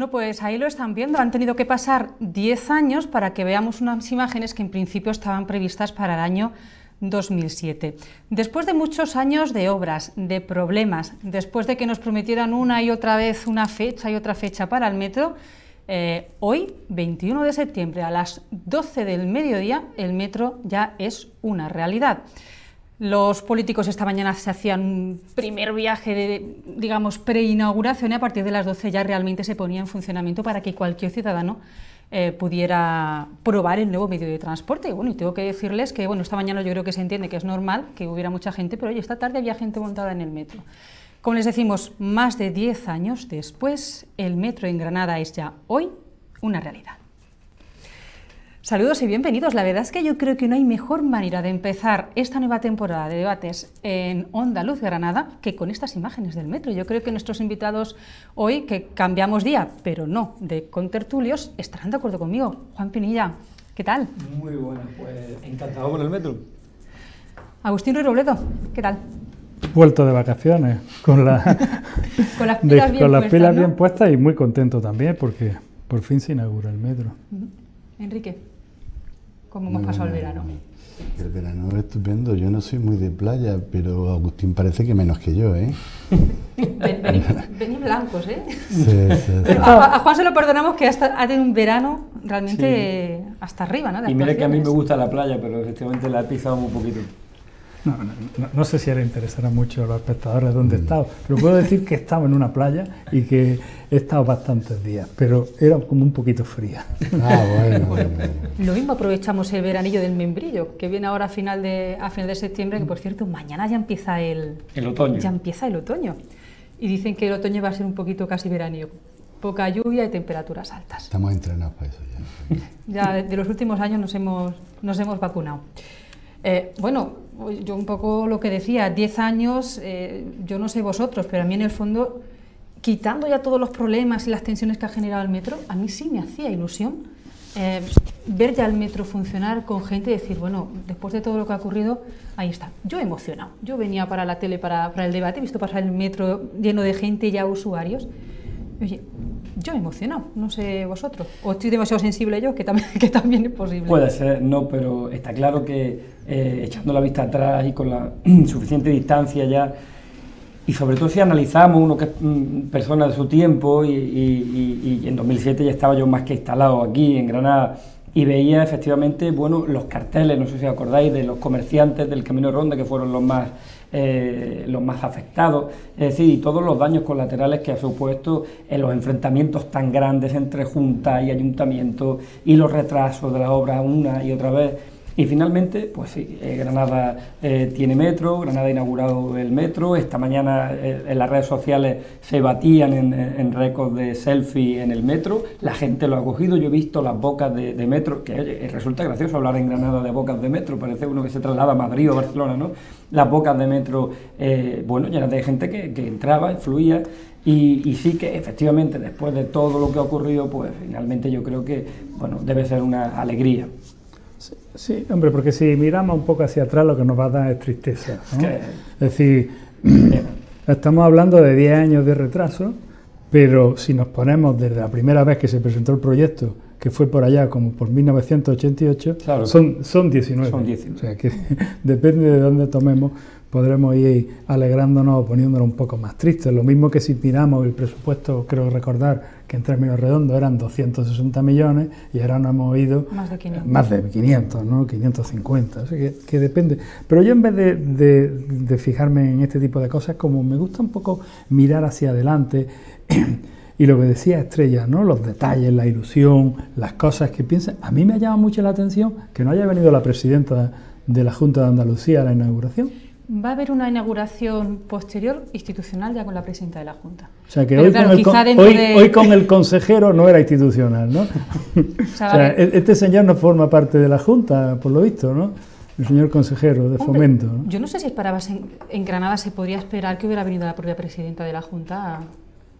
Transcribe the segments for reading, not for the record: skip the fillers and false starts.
Bueno, pues ahí lo están viendo. Han tenido que pasar 10 años para que veamos unas imágenes que en principio estaban previstas para el año 2007. Después de muchos años de obras, de problemas, después de que nos prometieran una y otra vez una fecha y otra fecha para el metro, hoy, 21 de septiembre, a las 12 del mediodía, el metro ya es una realidad. Los políticos esta mañana se hacían un primer viaje de, digamos, preinauguración y a partir de las 12 ya realmente se ponía en funcionamiento para que cualquier ciudadano pudiera probar el nuevo medio de transporte. Y bueno, y tengo que decirles que bueno, esta mañana yo creo que se entiende que es normal que hubiera mucha gente, pero hoy esta tarde había gente montada en el metro. Como les decimos, más de 10 años después, el metro en Granada es ya hoy una realidad. Saludos y bienvenidos. La verdad es que yo creo que no hay mejor manera de empezar esta nueva temporada de debates en Onda Luz Granada que con estas imágenes del metro. Yo creo que nuestros invitados hoy, que cambiamos día, pero no de contertulios, estarán de acuerdo conmigo. Juan Pinilla, ¿qué tal? Muy buena, pues encantado con el metro. Agustín Ruiz Robledo, ¿qué tal? Vuelto de vacaciones, con las pilas bien puestas y muy contento también porque por fin se inaugura el metro. Enrique, ¿cómo hemos pasado el verano? El verano es estupendo. Yo no soy muy de playa, pero Agustín parece que menos que yo, ¿eh? Venís blancos, ¿eh? Sí. Pero a Juan se lo perdonamos que ha tenido un verano realmente hasta arriba, ¿no? Y mira que a mí me gusta la playa, pero efectivamente la he pisado un poquito. No sé si le interesará mucho a los espectadores dónde he estado, pero puedo decir que he estado en una playa y que he estado bastantes días, pero era como un poquito fría. Bueno. Lo mismo aprovechamos el veranillo del membrillo, que viene ahora a final de septiembre, que por cierto, mañana ya empieza el otoño. Ya empieza el otoño. Y dicen que el otoño va a ser un poquito casi veranillo. Poca lluvia y temperaturas altas. Estamos entrenados para eso ya. Ya de los últimos años nos hemos vacunado. Bueno, yo un poco lo que decía, 10 años, yo no sé vosotros, pero a mí en el fondo, quitando ya todos los problemas y las tensiones que ha generado el metro, a mí sí me hacía ilusión ver ya el metro funcionar con gente y decir, bueno, después de todo lo que ha ocurrido, ahí está. Yo he emocionado, yo venía para la tele para el debate, he visto pasar el metro lleno de gente ya usuarios. Oye, yo me he emocionado, no sé vosotros, o estoy demasiado sensible yo, que también es posible. Puede ser, no, pero está claro que echando la vista atrás y con la suficiente distancia ya, y sobre todo si analizamos uno que es persona de su tiempo, y en 2007 ya estaba yo más que instalado aquí en Granada, y veía efectivamente, bueno, los carteles, no sé si os acordáis, de los comerciantes del Camino de Ronda, que fueron los más afectados, es decir, y todos los daños colaterales que ha supuesto en los enfrentamientos tan grandes entre Junta y Ayuntamiento y los retrasos de la obra una y otra vez. Y finalmente, pues sí, Granada tiene metro, Granada ha inaugurado el metro. Esta mañana en las redes sociales se batían en récords de selfie en el metro, la gente lo ha cogido, yo he visto las bocas de metro, que oye, resulta gracioso hablar en Granada de bocas de metro, parece uno que se traslada a Madrid o Barcelona, ¿no? Las bocas de metro, bueno, llenas de gente que entraba, fluía, y sí que efectivamente después de todo lo que ha ocurrido, pues finalmente yo creo que, bueno, debe ser una alegría. Sí, hombre, porque si miramos un poco hacia atrás lo que nos va a dar es tristeza, ¿no? Es decir, estamos hablando de 10 años de retraso, pero si nos ponemos desde la primera vez que se presentó el proyecto, que fue por allá como por 1988, claro, son 19. Son 19. O sea que depende de dónde tomemos, podremos ir alegrándonos o poniéndonos un poco más tristes. Lo mismo que si miramos el presupuesto, creo recordar que en términos redondos eran 260 millones y ahora nos hemos ido más de 500, ¿no? 550, o sea que depende. Pero yo en vez de fijarme en este tipo de cosas, como me gusta un poco mirar hacia adelante y lo que decía Estrella, ¿no? Los detalles, la ilusión, las cosas que piensan. A mí me ha llamado mucho la atención que no haya venido la presidenta de la Junta de Andalucía a la inauguración. Va a haber una inauguración posterior institucional ya con la presidenta de la Junta. O sea que hoy con el consejero no era institucional, ¿no? O sea, este señor no forma parte de la Junta, por lo visto, ¿no? El señor consejero de Fomento, ¿no? Yo no sé si esperabas en Granada se podría esperar que hubiera venido la propia presidenta de la Junta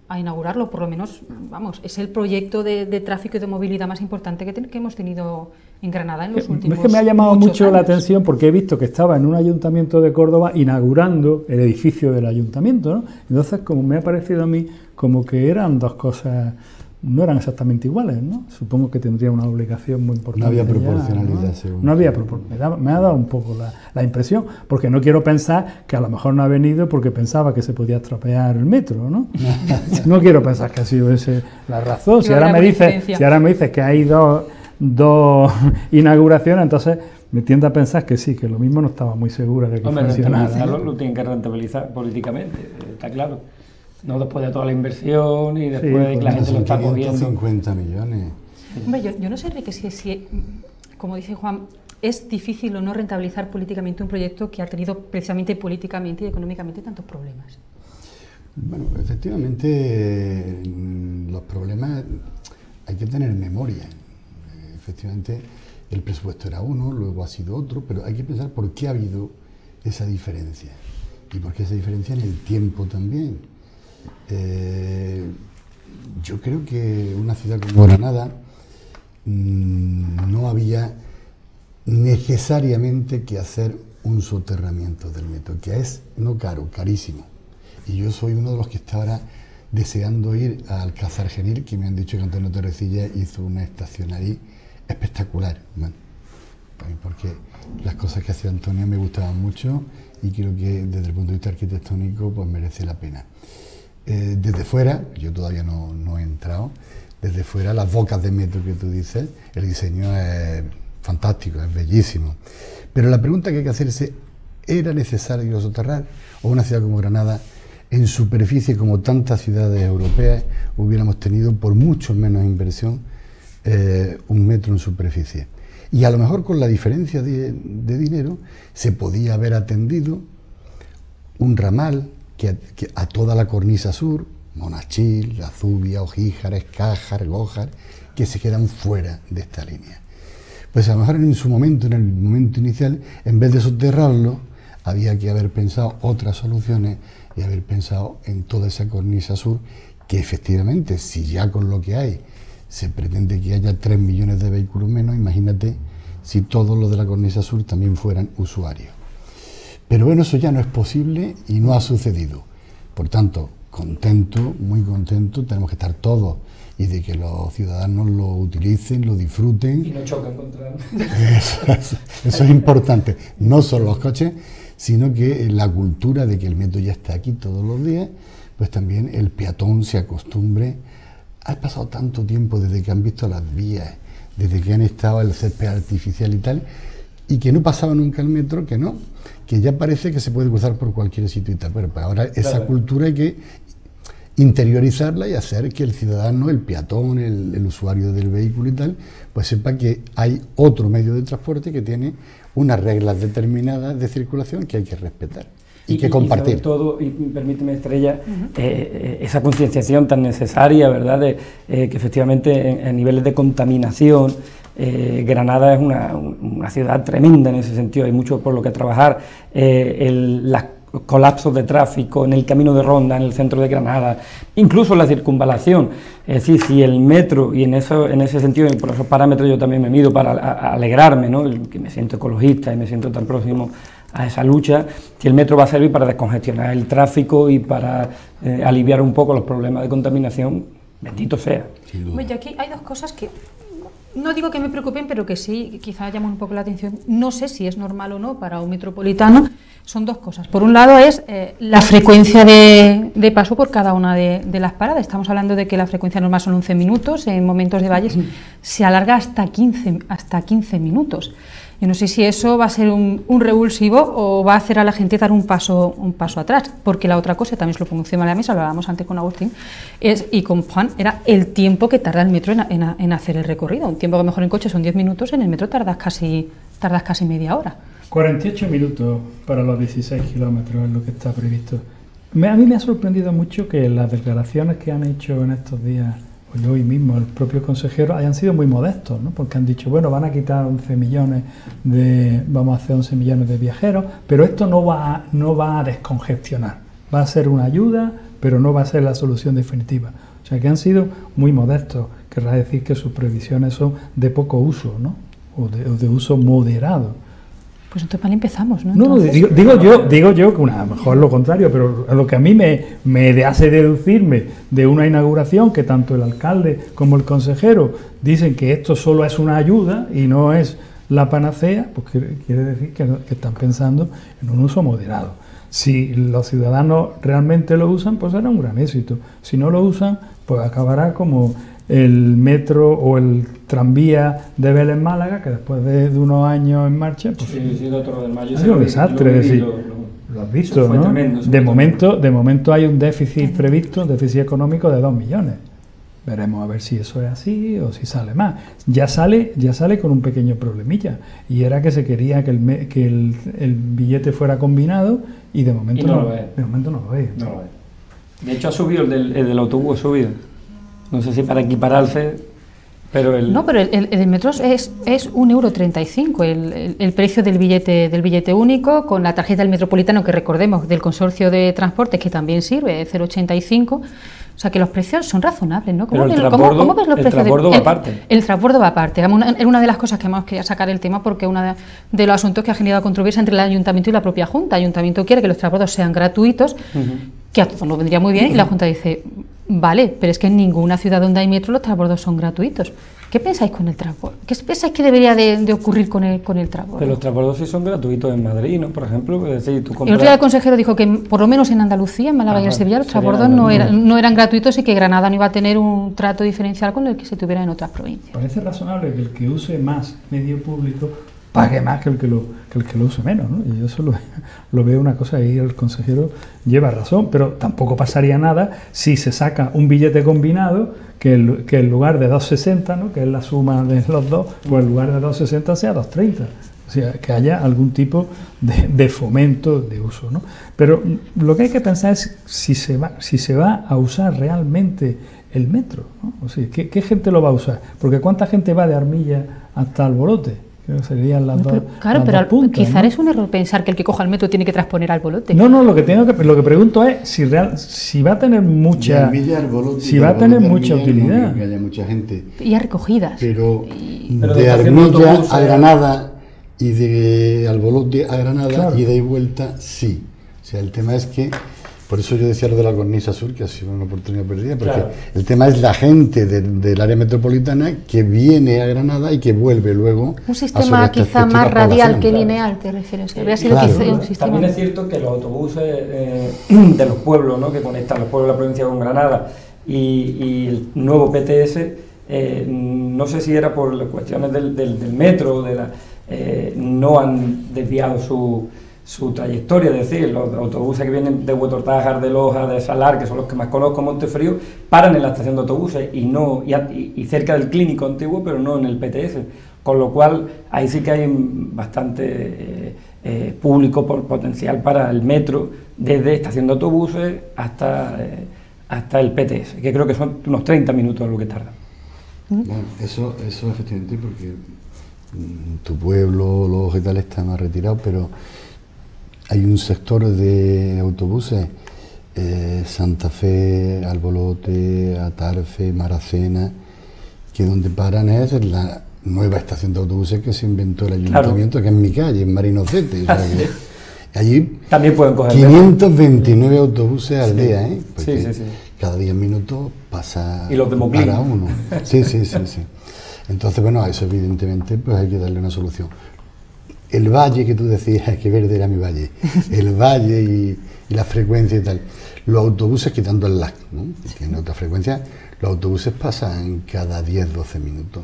a inaugurarlo, por lo menos, vamos, es el proyecto de tráfico y de movilidad más importante que hemos tenido en Granada en los últimos años. Es que me ha llamado mucho la atención porque he visto que estaba en un ayuntamiento de Córdoba inaugurando el edificio del ayuntamiento, ¿no? Entonces, como me ha parecido a mí, como que eran dos cosas no eran exactamente iguales, ¿no? Supongo que tendría una obligación muy importante. No había proporcionalidad, según. No había proporcionalidad. Me ha dado un poco la impresión, porque no quiero pensar que a lo mejor no ha venido porque pensaba que se podía estropear el metro, ¿no? No quiero pensar que ha sido esa la razón. Si ahora me dices que hay dos inauguraciones, entonces me tiende a pensar que sí, que lo mismo no estaba muy segura de que funcionara. Lo tienen que rentabilizar políticamente, está claro. No después de toda la inversión y después de que la gente lo está cogiendo. 550 millones. Hombre, yo no sé, Enrique, si, como dice Juan, es difícil o no rentabilizar políticamente un proyecto que ha tenido precisamente políticamente y económicamente tantos problemas. Bueno, efectivamente, los problemas hay que tener memoria. Efectivamente, el presupuesto era uno, luego ha sido otro, pero hay que pensar por qué ha habido esa diferencia. Y por qué esa diferencia en el tiempo también. Yo creo que una ciudad como Granada no había necesariamente que hacer un soterramiento del metro, que es no caro, carísimo. Y yo soy uno de los que está ahora deseando ir a Alcázar Genil, que me han dicho que Antonio Torrecilla hizo una estación ahí espectacular. Bueno, porque las cosas que hacía Antonio me gustaban mucho y creo que desde el punto de vista arquitectónico pues merece la pena. Desde fuera, yo todavía no he entrado, desde fuera las bocas de metro que tú dices, el diseño es fantástico, es bellísimo. Pero la pregunta que hay que hacerse, ¿era necesario soterrar? ¿O una ciudad como Granada, en superficie como tantas ciudades europeas, hubiéramos tenido por mucho menos inversión un metro en superficie? Y a lo mejor con la diferencia de dinero se podía haber atendido un ramal que a toda la cornisa sur, Monachil, La Zubia, Ogíjar, Escájar, Gójar, que se quedan fuera de esta línea. Pues a lo mejor en su momento, en el momento inicial, en vez de soterrarlo, había que haber pensado otras soluciones y haber pensado en toda esa cornisa sur, que efectivamente, si ya con lo que hay se pretende que haya 3 millones de vehículos menos, imagínate si todos los de la cornisa sur también fueran usuarios. Pero bueno, eso ya no es posible y no ha sucedido. Por tanto, contento, muy contento, tenemos que estar todos y de que los ciudadanos lo utilicen, lo disfruten. Y no chocan contra... Eso es importante. No solo los coches, sino que la cultura de que el metro ya está aquí todos los días, pues también el peatón se acostumbre. Ha pasado tanto tiempo desde que han visto las vías, desde que han estado el césped artificial y tal, y que no pasaba nunca el metro, que ya parece que se puede cruzar por cualquier sitio y tal. Pero pues ahora esa cultura hay que interiorizarla y hacer que el ciudadano, el peatón, el usuario del vehículo y tal, pues sepa que hay otro medio de transporte que tiene unas reglas determinadas de circulación que hay que respetar y que compartir. Y sobre todo, y permíteme, Estrella, esa concienciación tan necesaria, ¿verdad?, de que efectivamente en niveles de contaminación, Granada es una ciudad tremenda en ese sentido, hay mucho por lo que trabajar, los colapsos de tráfico en el camino de Ronda, en el centro de Granada, incluso la circunvalación. Es decir, si el metro, y en ese sentido, y por esos parámetros yo también me mido para alegrarme, ¿no?, que me siento ecologista y me siento tan próximo a esa lucha, si el metro va a servir para descongestionar el tráfico y para aliviar un poco los problemas de contaminación, bendito sea. Bueno, aquí hay dos cosas que no digo que me preocupen, pero que sí, quizá llaman un poco la atención. No sé si es normal o no para un metropolitano. Son dos cosas. Por un lado es la frecuencia de paso por cada una de las paradas. Estamos hablando de que la frecuencia normal son 11 minutos, en momentos de valles se alarga hasta 15 minutos. Yo no sé si eso va a ser un revulsivo o va a hacer a la gente dar un paso atrás, porque la otra cosa, también se lo pongo encima de la mesa, lo hablábamos antes con Agustín, y con Juan, era el tiempo que tarda el metro en hacer el recorrido. Un tiempo que mejor en coche son 10 minutos, en el metro tardas casi media hora. 48 minutos para los 16 kilómetros es lo que está previsto. A mí me ha sorprendido mucho que las declaraciones que han hecho en estos días, o hoy mismo, el propio consejero, hayan sido muy modestos, ¿no? Porque han dicho, bueno, van a quitar 11 millones vamos a hacer 11 millones de viajeros, pero esto no va a descongestionar, va a ser una ayuda, pero no va a ser la solución definitiva. O sea que han sido muy modestos, querrá decir que sus previsiones son de poco uso, ¿no? O de uso moderado. Pues entonces mal empezamos, ¿no? No, digo yo que a lo mejor lo contrario, pero lo que a mí me hace deducirme de una inauguración que tanto el alcalde como el consejero dicen que esto solo es una ayuda y no es la panacea, pues quiere decir que están pensando en un uso moderado. Si los ciudadanos realmente lo usan, pues será un gran éxito. Si no lo usan, pues acabará como el metro o el tranvía de Vélez Málaga, que después de unos años en marcha, pues es un desastre. Lo has visto, ¿no? Tremendo, de momento hay un déficit previsto, un déficit económico de 2 millones. Veremos a ver si eso es así o si sale más. Ya sale con un pequeño problemilla, y era que se quería que el billete fuera combinado, y de momento no lo es. De hecho ha subido el del autobús, ha subido. No sé si para equipararse, pero No, pero el metro es 1,35 € el precio del billete único, con la tarjeta del Metropolitano, que recordemos, del consorcio de transportes, que también sirve, 0,85. O sea, que los precios son razonables, ¿no? ¿Cómo ves los precios? El transbordo va aparte. El transbordo va aparte. Es una de las cosas que hemos querido sacar el tema, porque uno de los asuntos que ha generado controversia entre el Ayuntamiento y la propia Junta. El Ayuntamiento quiere que los transbordos sean gratuitos, que a todos nos vendría muy bien, y la Junta dice, vale, pero es que en ninguna ciudad donde hay metro los transbordos son gratuitos. ¿Qué pensáis con el transbordo? ¿Qué pensáis que debería de ocurrir con el transbordo? Pero los transbordos sí son gratuitos en Madrid, ¿no? Por ejemplo, es decir, tú compras... El otro día el consejero dijo que por lo menos en Andalucía, en Málaga y en Sevilla, los transbordos no eran gratuitos, y que Granada no iba a tener un trato diferencial con el que se tuviera en otras provincias. Parece razonable que el que use más medio público pague más que el que lo use menos, ¿no? Y yo eso lo veo una cosa, y el consejero lleva razón, pero tampoco pasaría nada si se saca un billete combinado que en lugar de 2,60, ¿no?, que es la suma de los dos, pues en lugar de 2,60 sea 2,30. O sea, que haya algún tipo de fomento de uso, ¿no? Pero lo que hay que pensar es si se va a usar realmente el metro, ¿no? O sea, ¿qué gente lo va a usar? Porque ¿cuánta gente va de Armilla hasta Albolote? Serían las dos puntas, quizás, ¿no? Es un error pensar que el que coja el metro tiene que transponer al Albolote. No, lo que pregunto es si va a tener mucha utilidad. Que haya mucha gente. Y a recogidas. Pero de Armilla a Granada y de Albolote a Granada, claro, ida y vuelta, sí. O sea, el tema es que, por eso yo decía lo de la cornisa sur, que ha sido una oportunidad perdida, porque claro, el tema es la gente del área metropolitana que viene a Granada y que vuelve luego. Un sistema quizá más radial que lineal, te refieres. También es cierto que los autobuses de los pueblos, ¿no?, que conectan los pueblos de la provincia con Granada, y el nuevo PTS, no sé si era por las cuestiones del metro, no han desviado su trayectoria, es decir, los autobuses que vienen de Huetortájar, de Loja, de Salar, que son los que más conozco, Montefrío, paran en la estación de autobuses y cerca del clínico antiguo, pero no en el PTS, con lo cual ahí sí que hay bastante público potencial para el metro, desde estación de autobuses hasta el PTS, que creo que son unos 30 minutos lo que tarda. Bueno, eso efectivamente, porque tu pueblo, los y tal, está más retirado, pero hay un sector de autobuses, Santa Fe, Albolote, Atarfe, Maracena, que donde paran es en la nueva estación de autobuses que se inventó el ayuntamiento, claro, que es en mi calle, en Marinocete. O sea que allí también pueden coger 529 autobuses al día, ¿eh? Porque sí. Cada 10 minutos pasa y los de para uno. Sí. Entonces, bueno, a eso evidentemente pues hay que darle una solución. El valle que tú decías, que verde era mi valle, el valle y la frecuencia y tal. Los autobuses, quitando el LAC, ¿no?, que tiene otra frecuencia, los autobuses pasan cada 10-12 minutos.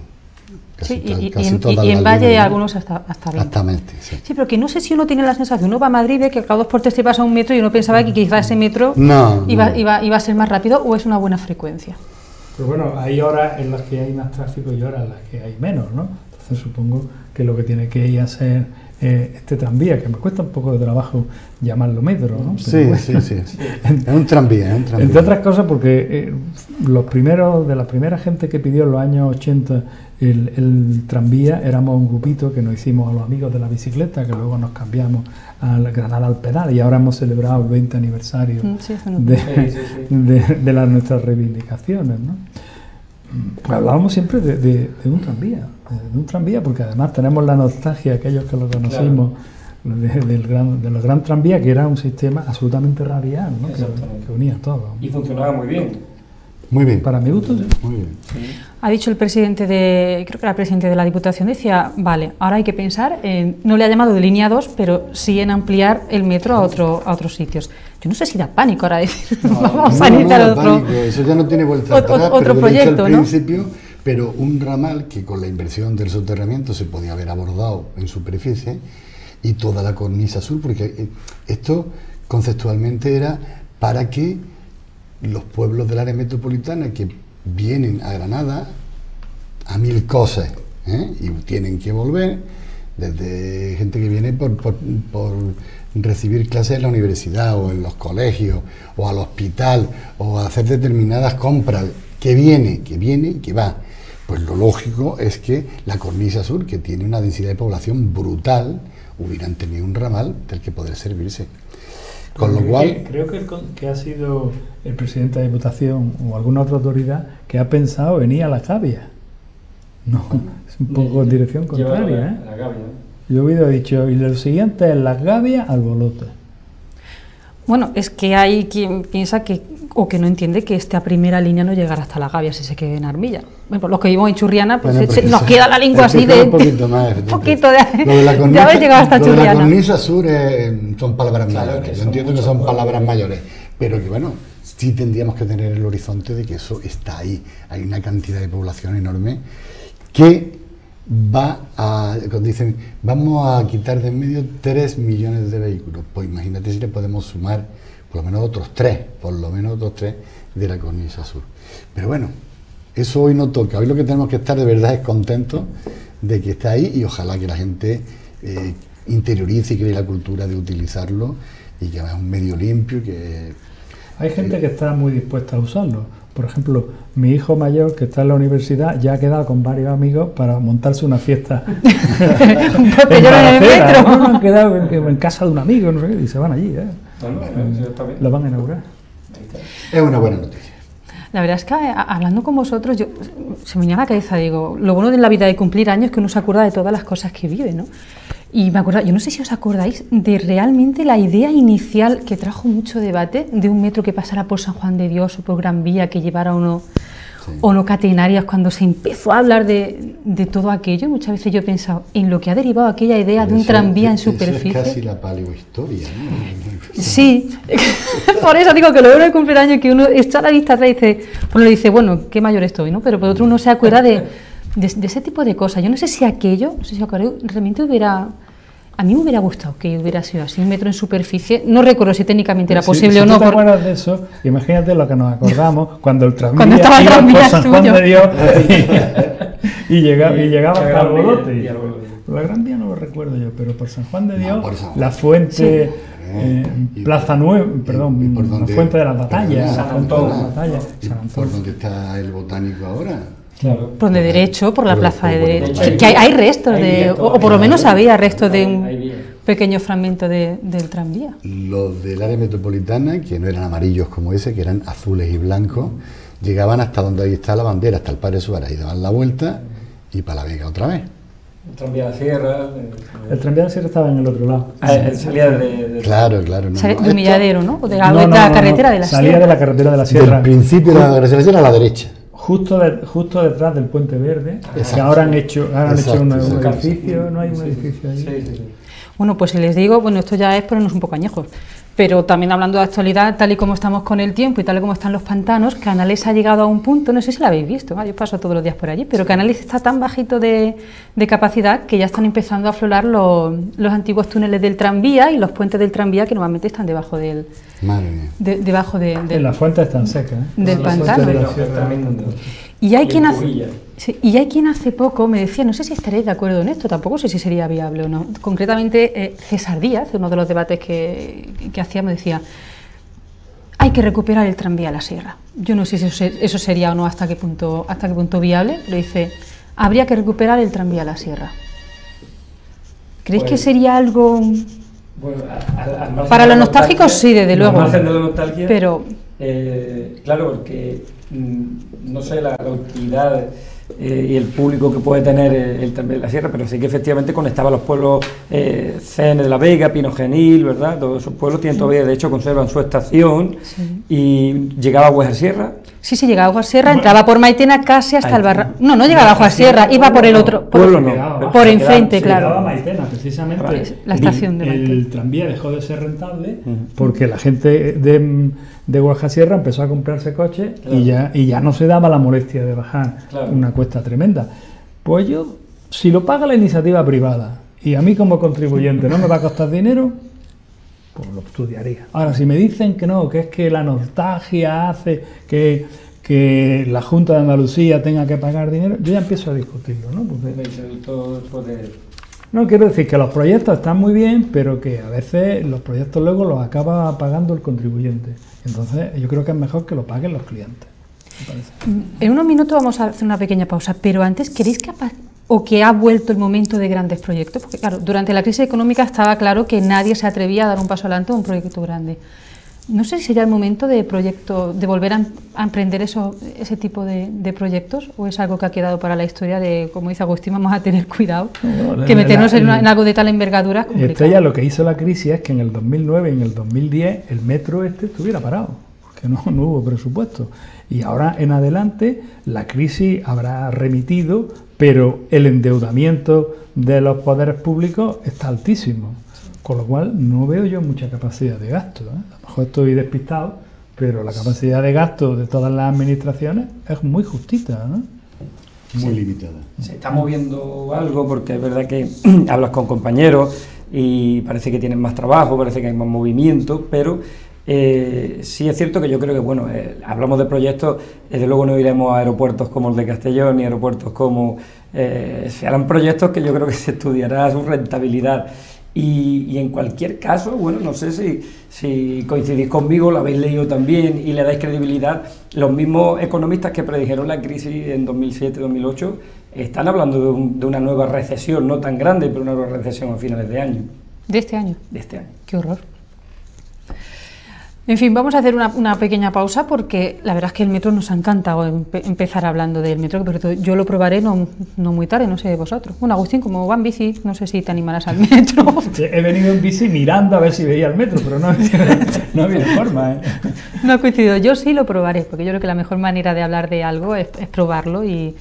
Y en valle algunos hasta 20. Exactamente, sí. Sí, pero que no sé si uno tiene la sensación, uno va a Madrid, ve que cada 2 por 3 te pasa un metro, y uno pensaba que quizás ese metro iba a ser más rápido, o es una buena frecuencia. Pero bueno, hay horas en las que hay más tráfico y horas en las que hay menos, ¿no? Entonces supongo que lo que tiene que ir a ser este tranvía, que me cuesta un poco de trabajo llamarlo metro, ¿no? Pero sí. Es un tranvía, Entre otras cosas porque de la primera gente que pidió en los años 80 el tranvía, éramos un grupito que nos hicimos a los amigos de la bicicleta, que luego nos cambiamos al Granada al pedal, y ahora hemos celebrado el 20 aniversario de nuestras reivindicaciones, ¿no? Pues hablábamos siempre de un tranvía, porque además tenemos la nostalgia, aquellos que lo conocimos, de los gran tranvías, que era un sistema absolutamente radial, ¿no? que unía todo. Y funcionaba muy bien. Muy bien. Para mi gusto, sí. Muy bien. Sí. Ha dicho el presidente creo que era el presidente de la Diputación, decía, vale, ahora hay que pensar en, no le ha llamado de línea 2, pero sí en ampliar el metro a otros sitios. Yo no sé si da pánico ahora decir, vamos a iniciar otro... Pánico. Eso ya no tiene vuelta atrás, otro proyecto, al ¿no? principio, pero un ramal que con la inversión del soterramiento se podía haber abordado en superficie y toda la cornisa sur, porque esto conceptualmente era para que los pueblos del área metropolitana que vienen a Granada a 1000 cosas, y tienen que volver, desde gente que viene por recibir clases en la universidad o en los colegios o al hospital o a hacer determinadas compras, que viene y que va. Pues lo lógico es que la cornisa sur, que tiene una densidad de población brutal, hubieran tenido un ramal del que poder servirse. Con lo cual... Creo que ha sido el presidente de la Diputación o alguna otra autoridad que ha pensado venir a la Gavia. No, es un poco en dirección contraria, La Gavia. Yo he dicho, y lo siguiente es las Gavias al Bolote. Bueno, es que hay quien piensa que, o que no entiende que esta primera línea no llegará hasta la Gavia si se queda en Armilla. Bueno, los que vivimos en Churriana, pues Bueno, nos queda la lengua así de... Un poquito más, un poquito de cornisa, haber llegado hasta Churriana. La cornisa sur son palabras mayores. Que Yo entiendo que son palabras mayores, pero que bueno, sí tendríamos que tener el horizonte de que eso está ahí. Hay una cantidad de población enorme que cuando dicen, vamos a quitar de en medio 3 millones de vehículos, pues imagínate si le podemos sumar por lo menos otros 3 de la cornisa sur. Pero bueno, eso hoy no toca. Hoy lo que tenemos que estar de verdad es contentos de que está ahí, y ojalá que la gente interiorice y cree la cultura de utilizarlo, y que es un medio limpio. Hay gente que está muy dispuesta a usarlo. Por ejemplo, mi hijo mayor, que está en la universidad, ya ha quedado con varios amigos para montarse una fiesta. Porque yo en el metro. No, han quedado en casa de un amigo, no sé qué, y se van allí. Lo van a inaugurar. Es una buena noticia. La verdad es que hablando con vosotros, se me venía a la cabeza, digo, lo bueno de la vida de cumplir años es que uno se acuerda de todas las cosas que vive, ¿no? Y me acuerdo, yo no sé si os acordáis de realmente la idea inicial que trajo mucho debate de un metro que pasara por San Juan de Dios o por Gran Vía, que llevara o no catenarias, cuando se empezó a hablar de todo aquello. Muchas veces yo he pensado en lo que ha derivado aquella idea de un tranvía en superficie. Eso es casi la paleohistoria, ¿no? Sí, por eso digo que lo bueno de cumplir años, que uno echa la vista atrás y dice, uno dice, bueno, qué mayor estoy, ¿no? Pero por otro uno se acuerda de ese tipo de cosas. Yo no sé si aquello, no sé si realmente a mí me hubiera gustado que hubiera sido así, un metro en superficie. No recuerdo si técnicamente era posible o no. Si tú te acuerdas de eso, imagínate lo que nos acordamos cuando el tranvía cuando estaba el iba tranvía por San Juan suyo. de Dios y llegaba hasta el Bolote. La Gran Vía no lo recuerdo yo, pero por San Juan de Dios, la fuente, Plaza Nueva, perdón, la fuente de las batallas, San Antón. ¿Por dónde está el botánico ahora? Claro. Por de derecho, por la plaza de derecho. Hay Que hay restos o por lo menos había restos de un Hay pequeño fragmento del tranvía. Los del área metropolitana, que no eran amarillos como ese, que eran azules y blancos, llegaban hasta donde ahí está la bandera, hasta el Padre Suárez, y daban la vuelta y para La Vega otra vez. El tranvía de la Sierra. El tranvía de la Sierra estaba en el otro lado. Salía de Claro. De Humilladero, ¿no? O de la carretera de la Sierra. Salía de la carretera de la Sierra. Del principio de la carretera de la Sierra a la derecha. Justo detrás del Puente Verde, que ahora han hecho un edificio, no hay un edificio ahí. Sí. Bueno, pues si les digo, bueno, esto ya es ponernos un poco añejos, pero también hablando de actualidad, tal y como estamos con el tiempo y tal y como están los pantanos, Canales ha llegado a un punto, no sé si lo habéis visto, yo paso todos los días por allí, pero Canales está tan bajito de capacidad que ya están empezando a aflorar los antiguos túneles del tranvía y los puentes del tranvía que normalmente están debajo del... Madre mía. Debajo las fuentes están secas, del pantano. Y hay quien hace poco me decía, no sé si estaréis de acuerdo en esto, tampoco sé si sería viable o no. Concretamente, César Díaz, uno de los debates que hacíamos, decía, hay que recuperar el tranvía a la Sierra. Yo no sé si eso sería o no, hasta qué punto viable, pero dice, habría que recuperar el tranvía a la Sierra. ¿Creéis que sería algo...? Bueno, para los nostálgicos sí, desde luego. Al margen de la nostalgia, pero... claro, porque no sé la utilidad y el público que puede tener el Tranvía de la Sierra, pero sí que efectivamente conectaba a los pueblos CN de la Vega, Pino Genil, ¿verdad? Todos esos pueblos tienen todavía, de hecho, conservan su estación, y llegaba a Huejar-Sierra. Sí, llegaba a Huejar-Sierra, entraba por Maitena casi hasta el barranco. No llegaba a Huejar-Sierra, iba por el otro, por enfrente, claro. Llegaba a Maitena, precisamente. La estación de Maitena. El tranvía dejó de ser rentable porque la gente de Huejar-Sierra empezó a comprarse coches, claro, y ya no se daba la molestia de bajar, claro, una cuesta tremenda. Pues yo, si lo paga la iniciativa privada y a mí como contribuyente no me va a costar dinero, pues lo estudiaría. Ahora, si me dicen que no, que es que la nostalgia hace que la Junta de Andalucía tenga que pagar dinero, yo ya empiezo a discutirlo, ¿no? No, quiero decir que los proyectos están muy bien, pero que a veces los proyectos luego los acaba pagando el contribuyente. Entonces, yo creo que es mejor que lo paguen los clientes, me parece. En unos minutos vamos a hacer una pequeña pausa, pero antes, ¿queréis que ha vuelto el momento de grandes proyectos? Porque claro, durante la crisis económica estaba claro que nadie se atrevía a dar un paso adelante a un proyecto grande. No sé si sería el momento de volver a emprender ese tipo de proyectos, o es algo que ha quedado para la historia de, como dice Agustín, vamos a tener cuidado, que meternos en algo de tal envergadura es complicado. Esto ya lo que hizo la crisis es que en el 2009 y en el 2010 el metro estuviera parado, porque no hubo presupuesto. Y ahora en adelante la crisis habrá remitido, pero el endeudamiento de los poderes públicos está altísimo. Con lo cual no veo yo mucha capacidad de gasto, ¿eh? A lo mejor estoy despistado, pero la capacidad de gasto de todas las administraciones es muy justita, ¿no? Muy limitada. Se está moviendo algo, porque es verdad que hablas con compañeros y parece que tienen más trabajo, parece que hay más movimiento, pero sí es cierto que yo creo que, bueno, hablamos de proyectos, desde luego no iremos a aeropuertos como el de Castellón, ni aeropuertos como... se harán proyectos que yo creo que se estudiará su rentabilidad. Y en cualquier caso, bueno, no sé si coincidís conmigo, lo habéis leído también y le dais credibilidad. Los mismos economistas que predijeron la crisis en 2007-2008 están hablando de una nueva recesión, no tan grande, pero una nueva recesión a finales de año. ¿De este año? De este año. Qué horror. En fin, vamos a hacer una pequeña pausa, porque la verdad es que el metro nos ha encantado empezar hablando del metro, pero yo lo probaré no muy tarde, no sé vosotros. Bueno, Agustín, como va en bici, no sé si te animarás al metro. He venido en bici mirando a ver si veía el metro, pero no había forma, ¿eh? No ha coincidido. Yo sí lo probaré, porque yo creo que la mejor manera de hablar de algo es probarlo y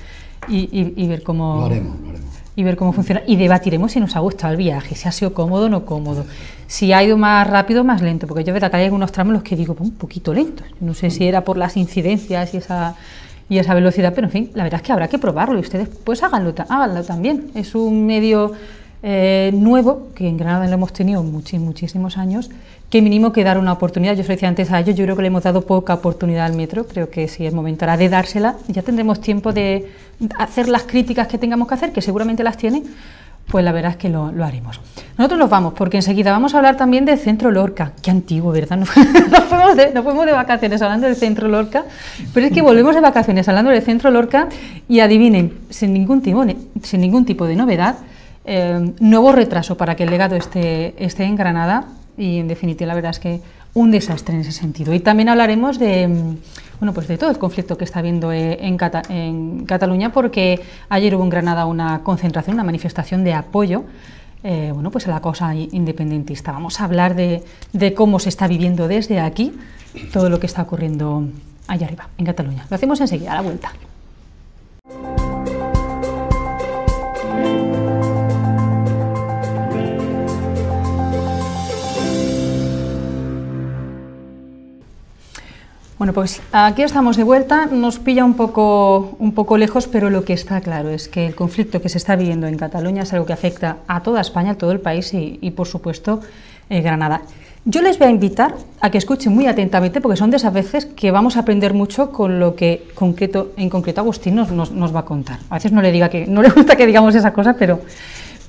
ver cómo... Lo haremos. Y ver cómo funciona, y debatiremos si nos ha gustado el viaje, si ha sido cómodo o no cómodo, si ha ido más rápido o más lento, porque yo veo que hay algunos tramos en los que digo, un poquito lentos, no sé si era por las incidencias y esa velocidad, pero en fin, la verdad es que habrá que probarlo, y ustedes pues háganlo también. Es un medio nuevo, que en Granada lo hemos tenido muchísimos años, que mínimo que dar una oportunidad. Yo os decía antes a ellos, yo creo que le hemos dado poca oportunidad al metro, creo que sí es momento ahora de dársela, ya tendremos tiempo de hacer las críticas que tengamos que hacer, que seguramente las tienen, pues la verdad es que lo haremos. Nosotros nos vamos, porque enseguida vamos a hablar también del Centro Lorca. Qué antiguo, ¿verdad? Nos fuimos de vacaciones hablando del Centro Lorca, pero es que volvemos de vacaciones hablando del Centro Lorca, y adivinen, sin ningún tipo de novedad, nuevo retraso para que el legado esté en Granada, y en definitiva la verdad es que un desastre en ese sentido. Y también hablaremos de todo el conflicto que está habiendo en Cataluña, porque ayer hubo en Granada una concentración, una manifestación de apoyo a la causa independentista. Vamos a hablar de cómo se está viviendo desde aquí todo lo que está ocurriendo allá arriba, en Cataluña. Lo hacemos enseguida, a la vuelta. Bueno, pues aquí estamos de vuelta, nos pilla un poco lejos, pero lo que está claro es que el conflicto que se está viviendo en Cataluña es algo que afecta a toda España, a todo el país y por supuesto, Granada. Yo les voy a invitar a que escuchen muy atentamente, porque son de esas veces que vamos a aprender mucho con lo que en concreto Agustín nos va a contar. A veces no le gusta que digamos esas cosas, pero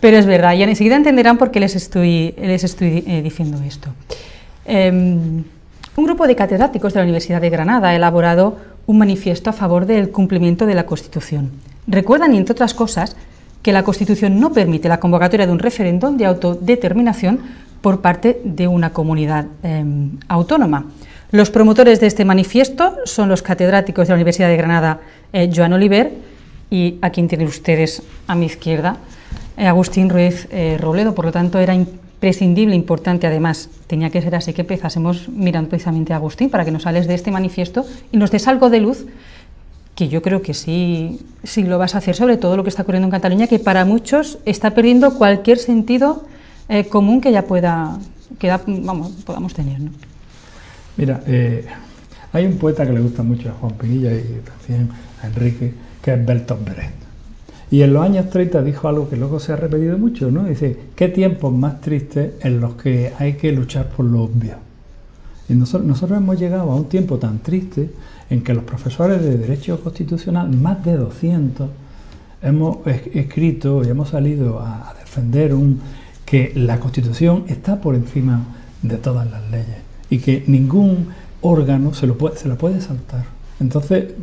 es verdad, y enseguida entenderán por qué les estoy diciendo esto. Un grupo de catedráticos de la Universidad de Granada ha elaborado un manifiesto a favor del cumplimiento de la Constitución. Recuerdan, entre otras cosas, que la Constitución no permite la convocatoria de un referéndum de autodeterminación por parte de una comunidad autónoma. Los promotores de este manifiesto son los catedráticos de la Universidad de Granada, Joan Oliver, y a quien tienen ustedes a mi izquierda, Agustín Ruiz Robledo. Por lo tanto, era imprescindible, importante, además, tenía que ser así, que empezásemos mirando precisamente a Agustín para que nos hables de este manifiesto y nos des algo de luz, que yo creo que sí lo vas a hacer, sobre todo lo que está ocurriendo en Cataluña, que para muchos está perdiendo cualquier sentido común que ya podamos tener, ¿no? Mira, hay un poeta que le gusta mucho a Juan Pinilla y también a Enrique, que es Bertolt Brecht. Y en los años 30 dijo algo que luego se ha repetido mucho, ¿no? Dice, ¿qué tiempos más tristes en los que hay que luchar por lo obvio? Y nosotros hemos llegado a un tiempo tan triste en que los profesores de Derecho Constitucional, más de 200, hemos escrito y hemos salido a defender que la Constitución está por encima de todas las leyes y que ningún órgano se la puede saltar. Entonces,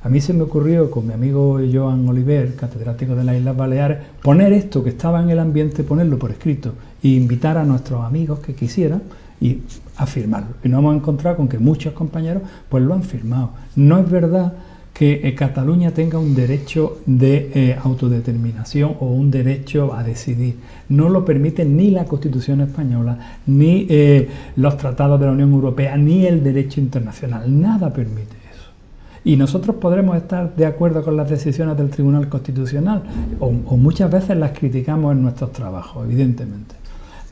a mí se me ocurrió con mi amigo Joan Oliver, catedrático de las Islas Baleares, poner esto que estaba en el ambiente, ponerlo por escrito e invitar a nuestros amigos que quisieran y a firmarlo. Y nos hemos encontrado con que muchos compañeros pues lo han firmado. No es verdad que Cataluña tenga un derecho de autodeterminación o un derecho a decidir. No lo permite ni la Constitución española, ni los tratados de la Unión Europea, ni el derecho internacional. Nada permite eso. Y nosotros podremos estar de acuerdo con las decisiones del Tribunal Constitucional o muchas veces las criticamos en nuestros trabajos, evidentemente.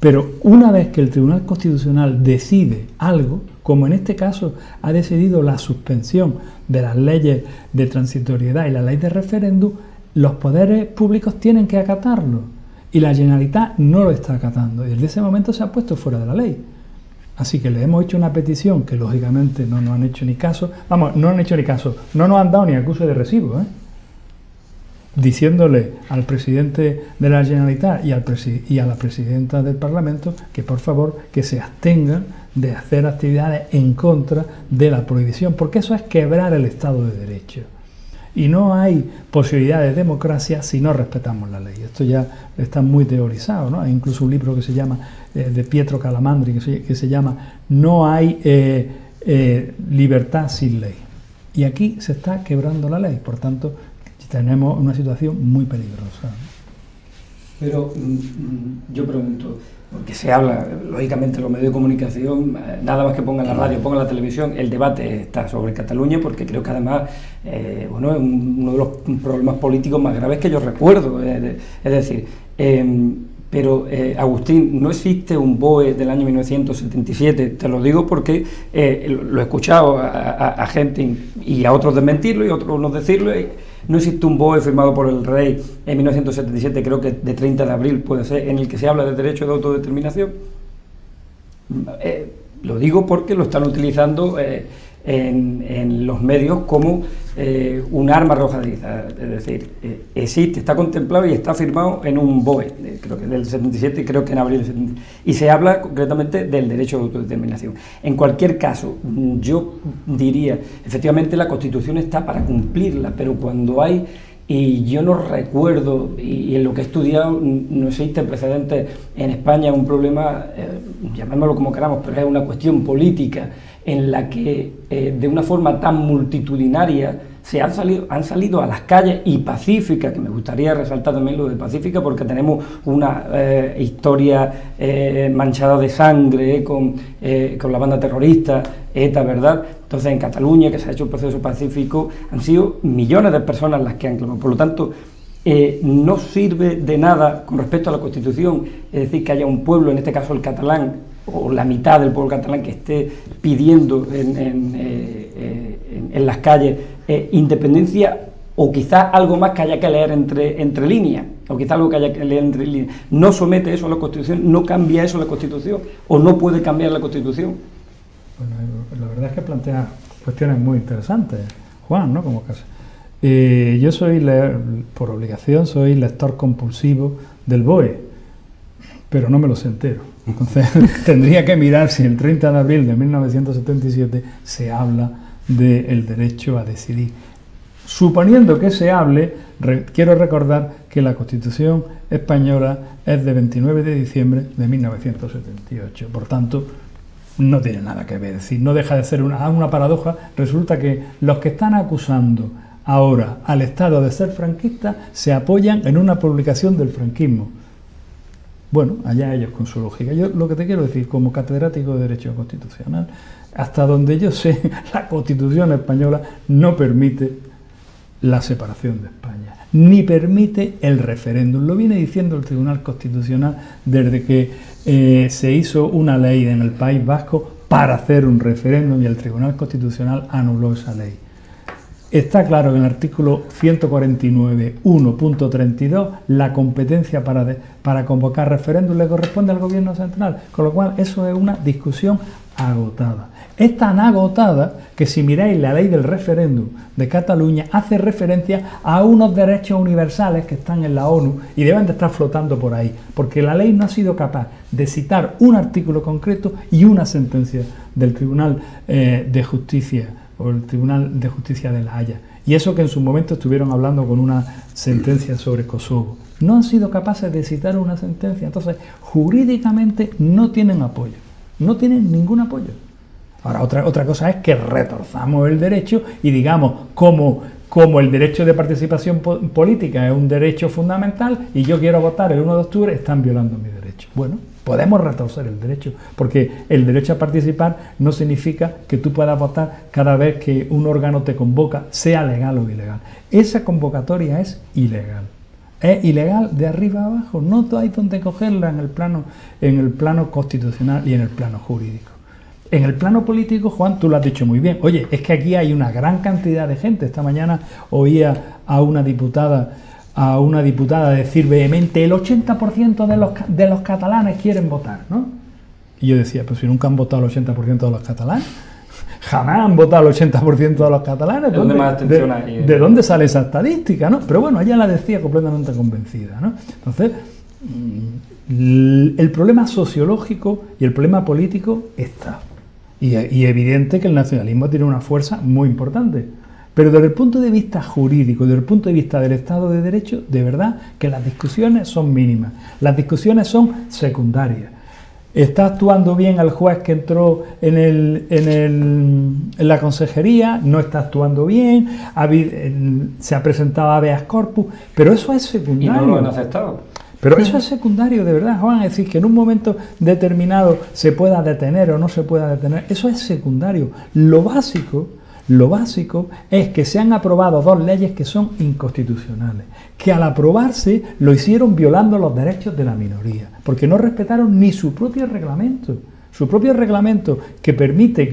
Pero una vez que el Tribunal Constitucional decide algo, como en este caso ha decidido la suspensión de las leyes de transitoriedad y la ley de referéndum, los poderes públicos tienen que acatarlo. Y la Generalitat no lo está acatando. Y desde ese momento se ha puesto fuera de la ley. Así que le hemos hecho una petición que lógicamente no nos han hecho ni caso. Vamos, no han hecho ni caso. No nos han dado ni acuse de recibo, diciéndole al presidente de la Generalitat y a la presidenta del Parlamento que por favor que se abstengan de hacer actividades en contra de la prohibición, porque eso es quebrar el Estado de Derecho. Y no hay posibilidad de democracia si no respetamos la ley. Esto ya está muy teorizado, ¿no? Hay incluso un libro que se llama, de Pietro Calamandri, que se llama No hay libertad sin ley. Y aquí se está quebrando la ley, por tanto, tenemos una situación muy peligrosa. Pero yo pregunto, porque se habla, lógicamente, en los medios de comunicación, nada más que pongan la radio, pongan la televisión, el debate está sobre Cataluña, porque creo que además, es uno de los problemas políticos más graves que yo recuerdo. Es decir, pero Agustín, no existe un BOE del año 1977, te lo digo porque lo he escuchado a gente y a otros desmentirlo y a otros no decirlo. No existe un BOE firmado por el rey en 1977, creo que de 30 de abril puede ser, en el que se habla de derecho de autodeterminación. Lo digo porque lo están utilizando en los medios como un arma arrojadiza. Es decir, existe, está contemplado y está firmado en un BOE, creo que del 77 y creo que en abril del 77, y se habla concretamente del derecho de autodeterminación. En cualquier caso, yo diría, efectivamente la Constitución está para cumplirla, pero cuando hay, y yo no recuerdo, y en lo que he estudiado no existe precedente en España, un problema, llamémoslo como queramos, pero es una cuestión política en la que de una forma tan multitudinaria han salido a las calles y pacíficas, que me gustaría resaltar también lo de pacífica, porque tenemos una historia manchada de sangre con la banda terrorista ETA, ¿verdad? Entonces en Cataluña, que se ha hecho un proceso pacífico, han sido millones de personas las que han clamado. Por lo tanto, no sirve de nada con respecto a la Constitución, es decir, que haya un pueblo, en este caso el catalán, o la mitad del pueblo catalán, que esté pidiendo en las calles independencia, o quizás algo más que haya que leer entre líneas, o quizás algo que haya que leer entre líneas. No somete eso a la Constitución, no cambia eso la Constitución, o no puede cambiar la Constitución. Bueno, la verdad es que plantea cuestiones muy interesantes, Juan, ¿no? Como caso. Yo soy, por obligación, soy lector compulsivo del BOE, pero no me lo sé entero. Entonces tendría que mirar si el 30 de abril de 1977 se habla del derecho a decidir. Suponiendo que se hable, quiero recordar que la Constitución española es de 29 de diciembre de 1978. Por tanto, no tiene nada que ver, es decir, no deja de ser una paradoja. Resulta que los que están acusando ahora al Estado de ser franquista se apoyan en una publicación del franquismo. Bueno, allá ellos con su lógica. Yo lo que te quiero decir, como catedrático de Derecho Constitucional, hasta donde yo sé, la Constitución española no permite la separación de España, ni permite el referéndum. Lo viene diciendo el Tribunal Constitucional desde que se hizo una ley en el País Vasco para hacer un referéndum y el Tribunal Constitucional anuló esa ley. Está claro que en el artículo 149, 1.32, la competencia para convocar referéndum le corresponde al Gobierno central, con lo cual eso es una discusión agotada. Es tan agotada que si miráis la ley del referéndum de Cataluña hace referencia a unos derechos universales que están en la ONU y deben de estar flotando por ahí, porque la ley no ha sido capaz de citar un artículo concreto y una sentencia del Tribunal de Justicia o el Tribunal de Justicia de La Haya. Y eso que en su momento estuvieron hablando con una sentencia sobre Kosovo. No han sido capaces de citar una sentencia, entonces jurídicamente no tienen apoyo, no tienen ningún apoyo. Ahora, otra cosa es que retorzamos el derecho y digamos, como el derecho de participación política es un derecho fundamental y yo quiero votar el 1 de octubre, están violando mi derecho. Bueno, podemos retorcer el derecho, porque el derecho a participar no significa que tú puedas votar cada vez que un órgano te convoca, sea legal o ilegal. Esa convocatoria es ilegal. Es ilegal de arriba a abajo, no hay donde cogerla en el plano constitucional y en el plano jurídico. En el plano político, Juan, tú lo has dicho muy bien. Oye, es que aquí hay una gran cantidad de gente. Esta mañana oía a una diputada decir vehemente: el 80% de los catalanes quieren votar, ¿no? Y yo decía, pues si nunca han votado el 80% de los catalanes, jamás han votado el 80% de los catalanes. ¿De dónde sale esa estadística, no? Pero bueno, ella la decía completamente convencida, ¿no? Entonces, el problema sociológico y el problema político está. Y evidente que el nacionalismo tiene una fuerza muy importante. Pero desde el punto de vista jurídico, desde el punto de vista del Estado de Derecho, de verdad que las discusiones son mínimas. Las discusiones son secundarias. ¿Está actuando bien el juez que entró en la consejería? ¿No está actuando bien? ¿Se ha presentado habeas corpus? Pero eso es secundario. Y no lo han aceptado. Pero eso es secundario, de verdad, Juan. Es decir, que en un momento determinado se pueda detener o no se pueda detener, eso es secundario. Lo básico es que se han aprobado 2 leyes que son inconstitucionales, que al aprobarse lo hicieron violando los derechos de la minoría, porque no respetaron ni su propio reglamento que permite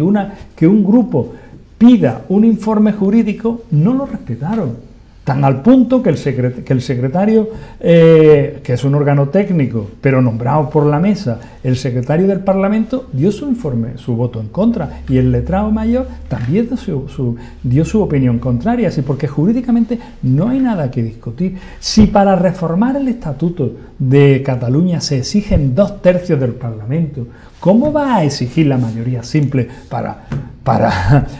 que un grupo pida un informe jurídico, no lo respetaron. Tan al punto que el secretario, que es un órgano técnico, pero nombrado por la mesa, el secretario del Parlamento dio su informe, su voto en contra, y el letrado mayor también dio su opinión contraria, así porque jurídicamente no hay nada que discutir. Si para reformar el Estatuto de Cataluña se exigen 2/3 del Parlamento, ¿cómo va a exigir la mayoría simple para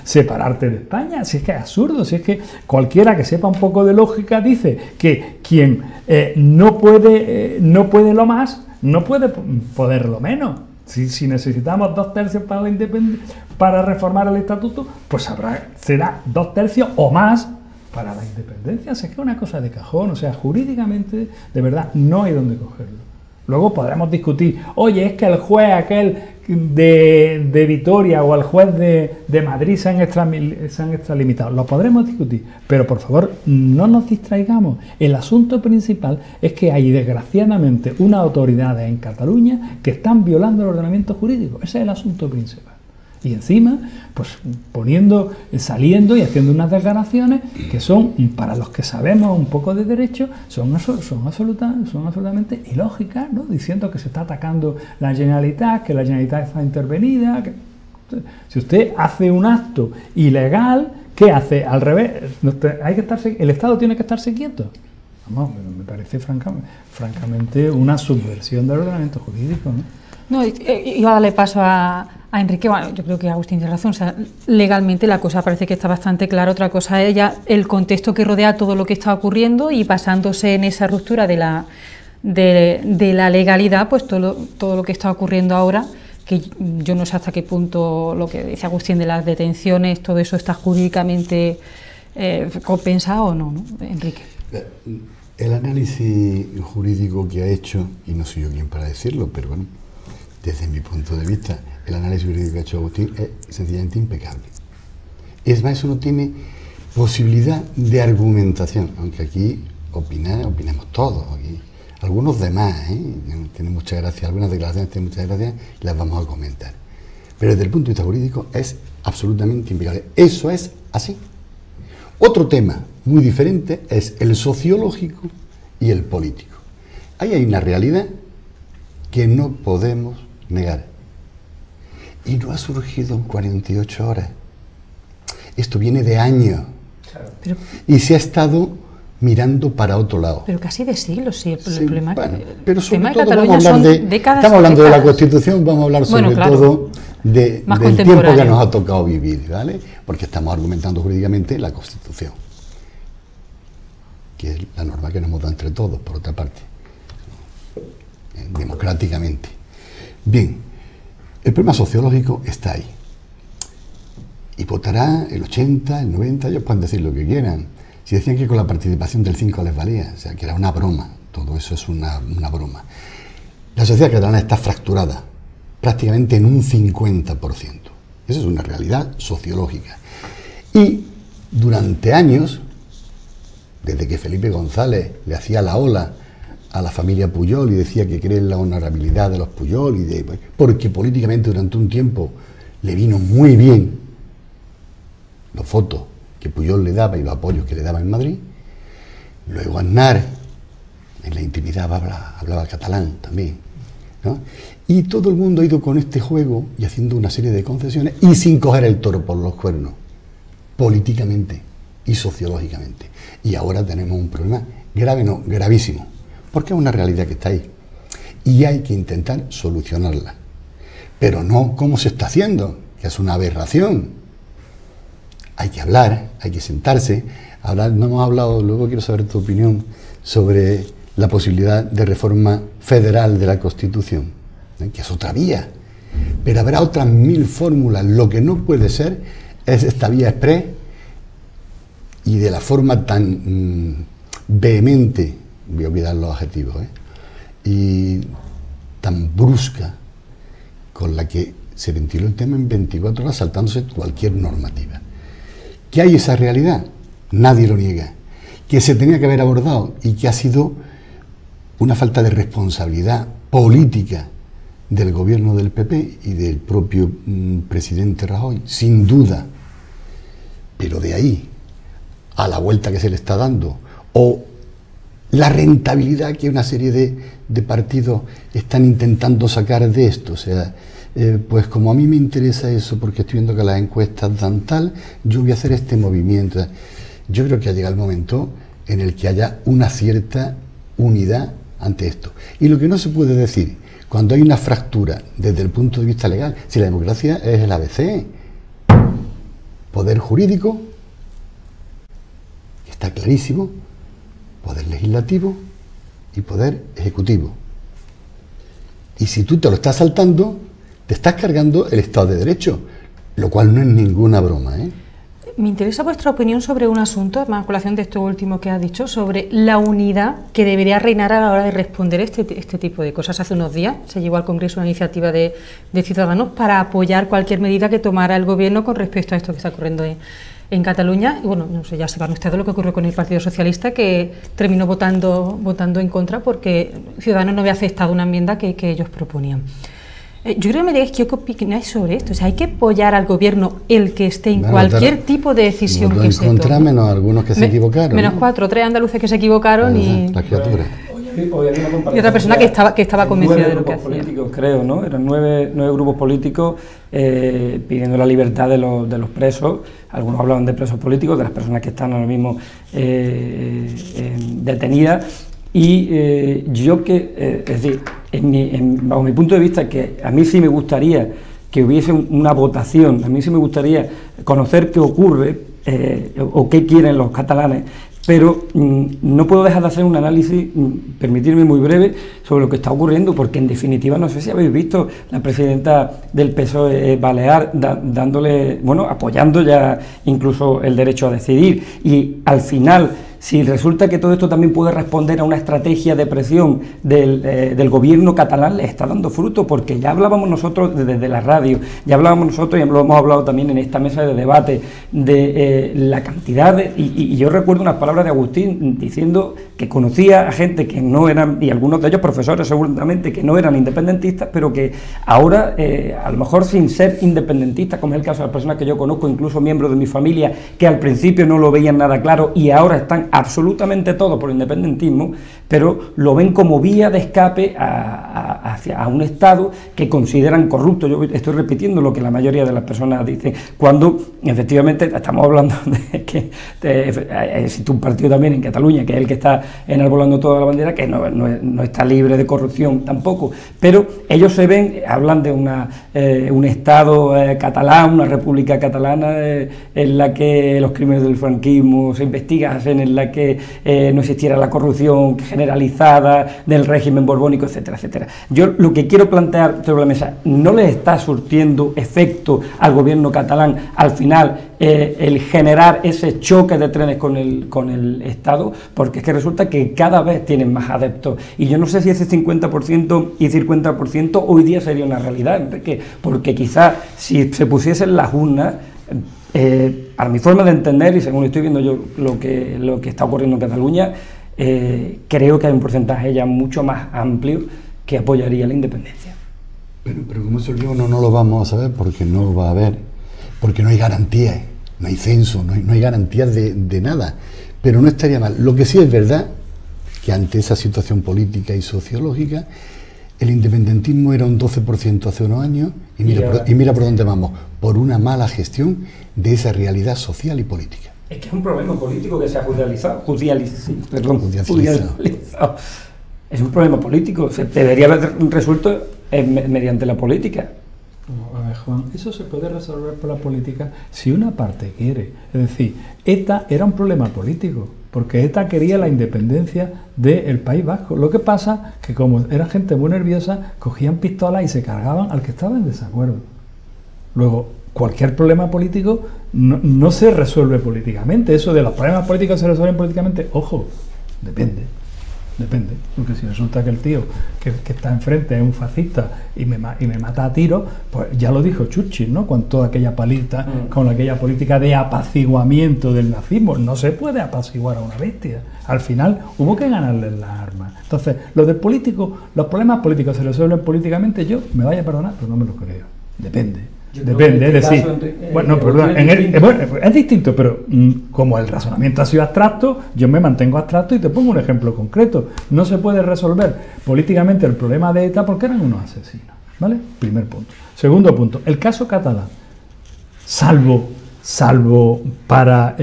separarte de España? Si es que es absurdo, si es que cualquiera que sepa un poco de lógica dice que quien no puede lo más, no puede poder lo menos. Si necesitamos 2/3 para reformar el Estatuto, pues será 2/3 o más para la independencia. O sea, es que es una cosa de cajón, o sea, jurídicamente, de verdad, no hay donde cogerlo. Luego podremos discutir, oye, es que el juez aquel de Vitoria o el juez de Madrid se han extralimitado. Lo podremos discutir, pero por favor no nos distraigamos. El asunto principal es que hay desgraciadamente unas autoridades en Cataluña que están violando el ordenamiento jurídico. Ese es el asunto principal. Y encima, pues saliendo y haciendo unas declaraciones que son, para los que sabemos un poco de derecho, son absolutamente ilógicas, ¿no? Diciendo que se está atacando la Generalitat, que la Generalitat está intervenida. Si usted hace un acto ilegal, ¿qué hace? Al revés, el Estado tiene que estarse quieto. Vamos, me parece francamente una subversión del ordenamiento jurídico, ¿no? No, iba a darle paso a Enrique. Bueno, yo creo que Agustín tiene razón. O sea, legalmente la cosa parece que está bastante clara. Otra cosa es ya el contexto que rodea todo lo que está ocurriendo y basándose en esa ruptura de la legalidad, pues todo lo que está ocurriendo ahora, que yo no sé hasta qué punto lo que dice Agustín de las detenciones, todo eso está jurídicamente compensado o no, ¿no? Enrique. El análisis jurídico que ha hecho, y no soy yo quien para decirlo, pero bueno, desde mi punto de vista, el análisis jurídico que ha hecho Agustín es sencillamente impecable. Es más, eso no tiene posibilidad de argumentación, aunque aquí opinamos todos, aquí. Algunos demás, tienen mucha gracia, algunas declaraciones tienen mucha gracia y las vamos a comentar. Pero desde el punto de vista jurídico es absolutamente impecable. Eso es así. Otro tema muy diferente es el sociológico y el político. Ahí hay una realidad que no podemos negar. Y no ha surgido en 48 horas. Esto viene de años. Y se ha estado mirando para otro lado. Pero casi de siglos, sí. El problema, bueno, pero sobre tema todo de Cataluña vamos a hablar son décadas. Estamos hablando de la Constitución, vamos a hablar sobre todo del tiempo que nos ha tocado vivir, ¿vale? Porque estamos argumentando jurídicamente la Constitución, que es la norma que nos hemos dado entre todos, por otra parte, democráticamente. Bien, el problema sociológico está ahí. Y votará el 80, el 90, ellos pueden decir lo que quieran. Si decían que con la participación del 5 les valía, o sea, que era una broma, todo eso es una broma. La sociedad catalana está fracturada prácticamente en un 50%. Esa es una realidad sociológica. Y durante años, desde que Felipe González le hacía la ola a la familia Pujol y decía que cree en la honorabilidad de los Pujol, porque políticamente durante un tiempo le vino muy bien los votos que Pujol le daba y los apoyos que le daba en Madrid. Luego Aznar, en la intimidad hablaba catalán también, ¿no? Y todo el mundo ha ido con este juego y haciendo una serie de concesiones y sin coger el toro por los cuernos, políticamente y sociológicamente. Y ahora tenemos un problema grave, no, gravísimo, porque es una realidad que está ahí y hay que intentar solucionarla, pero no como se está haciendo, que es una aberración. Hay que hablar, hay que sentarse. Ahora no hemos hablado, luego quiero saber tu opinión sobre la posibilidad de reforma federal de la Constitución, que es otra vía. Pero habrá otras 1000 fórmulas. Lo que no puede ser es esta vía exprés y de la forma tan vehemente, voy a olvidar los adjetivos, y tan brusca con la que se ventiló el tema en 24 horas saltándose cualquier normativa. ¿Que hay esa realidad? Nadie lo niega. Que se tenía que haber abordado y que ha sido una falta de responsabilidad política del gobierno del PP y del propio presidente Rajoy, sin duda. Pero de ahí a la vuelta que se le está dando, o la rentabilidad que una serie de partidos están intentando sacar de esto, o sea, pues como a mí me interesa eso porque estoy viendo que las encuestas dan tal, yo voy a hacer este movimiento. Yo creo que ha llegado el momento en el que haya una cierta unidad ante esto. Y lo que no se puede decir, cuando hay una fractura desde el punto de vista legal, si la democracia es el ABC, poder jurídico, está clarísimo, poder legislativo y poder ejecutivo. Y si tú te lo estás saltando, te estás cargando el Estado de Derecho, lo cual no es ninguna broma, Me interesa vuestra opinión sobre un asunto, más a colación de esto último que has dicho, sobre la unidad que debería reinar a la hora de responder este tipo de cosas. Hace unos días se llevó al Congreso una iniciativa de Ciudadanos para apoyar cualquier medida que tomara el Gobierno con respecto a esto que está ocurriendo en Cataluña. Y bueno, no sé, ya sepan ustedes lo que ocurrió con el Partido Socialista, que terminó votando en contra porque Ciudadanos no había aceptado una enmienda que ellos proponían. Yo creo que me digáis qué opináis sobre esto. O sea, hay que apoyar al gobierno el que esté en cualquier tipo de decisión que se tome. Menos algunos que se equivocaron. Menos 4, 3 andaluces que se equivocaron y otra persona que estaba convencida de lo que hacía. 9 grupos políticos, creo, ¿no? Eran 9 grupos políticos pidiendo la libertad de los presos. Algunos hablaban de presos políticos, de las personas que están ahora mismo detenidas. Y yo es decir, bajo mi punto de vista, que a mí sí me gustaría que hubiese una votación, a mí sí me gustaría conocer qué ocurre o qué quieren los catalanes, pero no puedo dejar de hacer un análisis, permitirme muy breve, sobre lo que está ocurriendo, porque en definitiva, no sé si habéis visto la presidenta del PSOE Balear dándole, bueno, apoyando ya incluso el derecho a decidir, y al final, si resulta que todo esto también puede responder a una estrategia de presión del gobierno catalán, le está dando fruto, porque ya hablábamos nosotros desde la radio, ya hablábamos nosotros, y lo hemos hablado también en esta mesa de debate, de la cantidad y yo recuerdo unas palabras de Agustín diciendo que conocía a gente que no eran, y algunos de ellos profesores seguramente, que no eran independentistas, pero que ahora, a lo mejor sin ser independentistas, como es el caso de las personas que yo conozco, incluso miembros de mi familia, que al principio no lo veían nada claro y ahora están absolutamente todos por el independentismo, pero lo ven como vía de escape a un Estado que consideran corrupto. Yo estoy repitiendo lo que la mayoría de las personas dicen, cuando efectivamente estamos hablando de que existe un partido también en Cataluña, que es el que está enarbolando toda la bandera, que no está libre de corrupción tampoco, pero ellos se ven, hablan de un Estado catalán, una república catalana en la que los crímenes del franquismo se investigasen, en la que no existiera la corrupción generalizada del régimen borbónico, etcétera, etcétera. Yo lo que quiero plantear sobre la mesa, ¿no le está surtiendo efecto al gobierno catalán al final el generar ese choque de trenes con el Estado? Porque es que resulta que cada vez tienen más adeptos, y yo no sé si ese 50% y 50% hoy día sería una realidad, Enrique, porque quizás si se pusiesen las urnas, a mi forma de entender, y según estoy viendo yo lo que está ocurriendo en Cataluña, creo que hay un porcentaje ya mucho más amplio que apoyaría la independencia. Pero como eso luego no lo vamos a saber, porque no va a haber, porque no hay garantías, no hay censo, no hay garantías de nada, pero no estaría mal. Lo que sí es verdad, que ante esa situación política y sociológica, el independentismo era un 12% hace unos años, y mira por dónde vamos, por una mala gestión de esa realidad social y política. Es que es un problema político que se ha judicializado. Es un problema político, se debería haber resuelto mediante la política. A ver, Juan, eso se puede resolver por la política si una parte quiere. Es decir, ETA era un problema político, porque ETA quería la independencia del País Vasco. Lo que pasa que como era gente muy nerviosa, cogían pistolas y se cargaban al que estaba en desacuerdo. Luego, cualquier problema político no se resuelve políticamente. Eso de los problemas políticos se resuelven políticamente, ojo, depende, porque si resulta que el tío que está enfrente es un fascista y me mata a tiros, pues ya lo dijo Churchill, ¿no? Con toda aquella con aquella política de apaciguamiento del nazismo. No se puede apaciguar a una bestia. Al final hubo que ganarle las armas. Entonces, los problemas políticos se resuelven políticamente. Yo, me vaya a perdonar, pero no me lo creo. Depende, es decir, es distinto, pero como el razonamiento ha sido abstracto, yo me mantengo abstracto y te pongo un ejemplo concreto. No se puede resolver políticamente el problema de ETA porque eran unos asesinos, ¿vale? Primer punto. Segundo punto, el caso catalán, salvo para